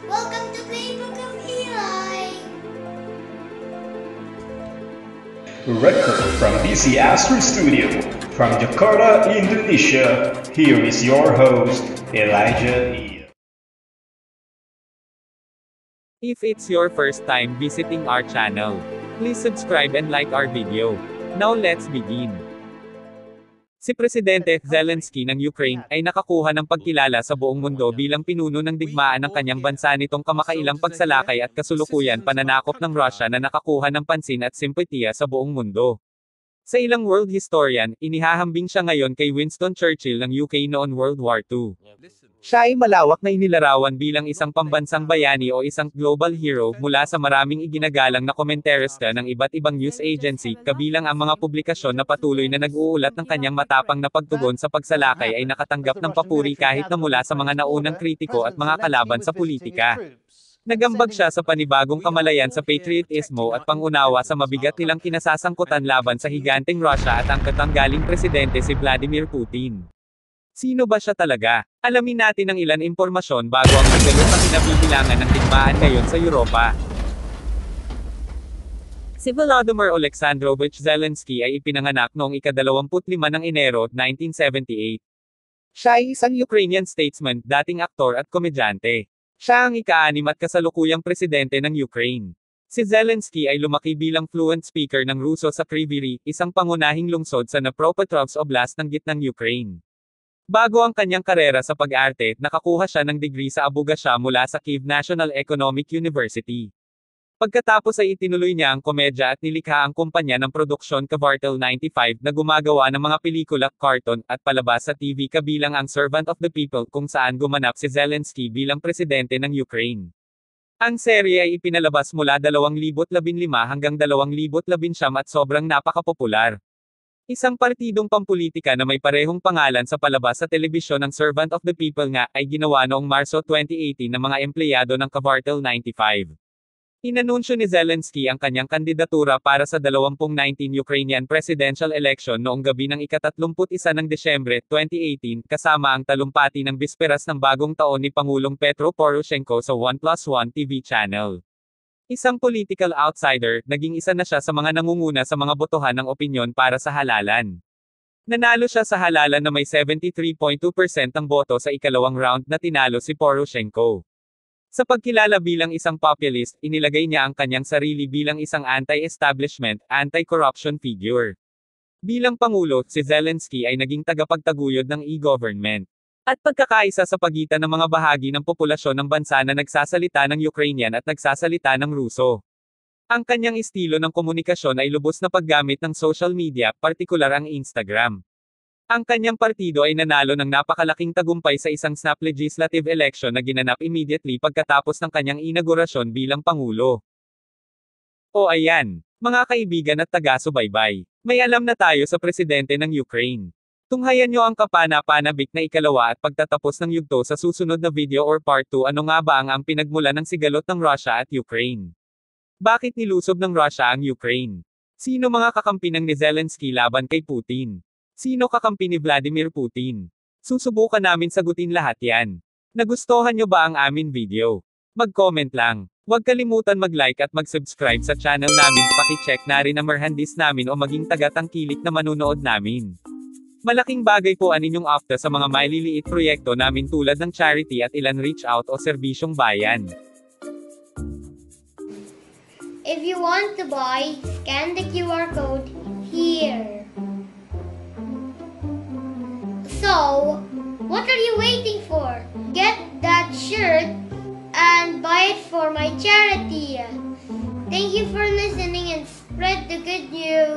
Welcome to Playbook of Eli. Record from DC Astro Studio, from Jakarta, Indonesia. Here is your host, Elijah E. If it's your first time visiting our channel, please subscribe and like our video. Now let's begin. Si Presidente Zelensky ng Ukraine ay nakakuha ng pagkilala sa buong mundo bilang pinuno ng digmaan ng kanyang bansa nitong kamakailang pagsalakay at kasulukuyan pananakop ng Russia na nakakuha ng pansin at simpatiya sa buong mundo. Sa ilang world historian, inihahambing siya ngayon kay Winston Churchill ng UK noon World War II. Siya ay malawak na inilarawan bilang isang pambansang bayani o isang global hero mula sa maraming iginagalang na komentarista ng iba't ibang news agency, kabilang ang mga publikasyon na patuloy na nag-uulat ng kanyang matapang na pagtugon sa pagsalakay ay nakatanggap ng papuri kahit na mula sa mga naunang kritiko at mga kalaban sa politika. Nagambag siya sa panibagong kamalayan sa patriotismo at pangunawa sa mabigat nilang kinasasangkutan laban sa higanteng Russia at ang katanggaling presidente si Vladimir Putin. Sino ba siya talaga? Alamin natin ang ilan impormasyon bago ang magalot na kinabibilangan ng digmaan ngayon sa Europa. Si Volodymyr Alexandrovich Zelensky ay ipinanganak noong ika-25 ng Enero, 1978. Siya ay isang Ukrainian statesman, dating aktor at komedyante. Siya ang ika-6 at kasalukuyang presidente ng Ukraine. Si Zelensky ay lumaki bilang fluent speaker ng Ruso sa Kryvyi Rih, isang pangunahing lungsod sa Dnipropetrovsk Oblast ng gitnang Ukraine. Bago ang kanyang karera sa pag-arte, nakakuha siya ng degree sa abogasya mula sa Kyiv National Economic University. Pagkatapos ay itinuloy niya ang komedya at nilikha ang kumpanya ng produksyon Kvartal 95 na gumagawa ng mga pelikula, karton, at palabas sa TV kabilang ang Servant of the People kung saan gumanap si Zelensky bilang presidente ng Ukraine. Ang serye ay ipinalabas mula 2015 hanggang 2019 at sobrang napakapopular. Isang partidong pampulitika na may parehong pangalan sa palabas sa telebisyon ng Servant of the People nga, ay ginawa noong Marso 2018 ng mga empleyado ng Kvartal 95. Inanunsyo ni Zelensky ang kanyang kandidatura para sa 2019 Ukrainian presidential election noong gabi ng ika-31 ng Desyembre 2018, kasama ang talumpati ng bisperas ng bagong taon ni Pangulong Petro Poroshenko sa 1+1 TV channel. Isang political outsider, naging isa na siya sa mga nangunguna sa mga botohan ng opinyon para sa halalan. Nanalo siya sa halalan na may 73.2% ng boto sa ikalawang round na tinalo si Poroshenko. Sa pagkilala bilang isang populist, inilagay niya ang kanyang sarili bilang isang anti-establishment, anti-corruption figure. Bilang Pangulo, si Zelensky ay naging tagapagtaguyod ng e-government at pagkakaisa sa pagitan ng mga bahagi ng populasyon ng bansa na nagsasalita ng Ukrainian at nagsasalita ng Ruso. Ang kanyang estilo ng komunikasyon ay lubos na paggamit ng social media, partikular ang Instagram. Ang kanyang partido ay nanalo ng napakalaking tagumpay sa isang snap legislative election na ginanap immediately pagkatapos ng kanyang inaugurasyon bilang Pangulo. O ayan, mga kaibigan at taga-subaybay, may alam na tayo sa presidente ng Ukraine. Tunghayan nyo ang kapana-panabik na ikalawa at pagtatapos ng yugto sa susunod na video or part 2. Ano nga ba ang pinagmulan ng sigalot ng Russia at Ukraine? Bakit nilusob ng Russia ang Ukraine? Sino mga kakampi ng ni Zelensky laban kay Putin? Sino kakampi ni Vladimir Putin? Susubukan namin sagutin lahat yan. Nagustuhan nyo ba ang amin video? Mag-comment lang. Huwag kalimutan mag-like at mag-subscribe sa channel namin. Paki-check na rin ang merchandise namin o maging tagatangkilik na manunood namin. Malaking bagay po ang inyong after sa mga maliliit proyekto namin tulad ng charity at ilan reach out o serbisyong bayan. If you want to buy, scan the QR code here. So, what are you waiting for? Get that shirt and buy it for my charity. Thank you for listening and spread the good news.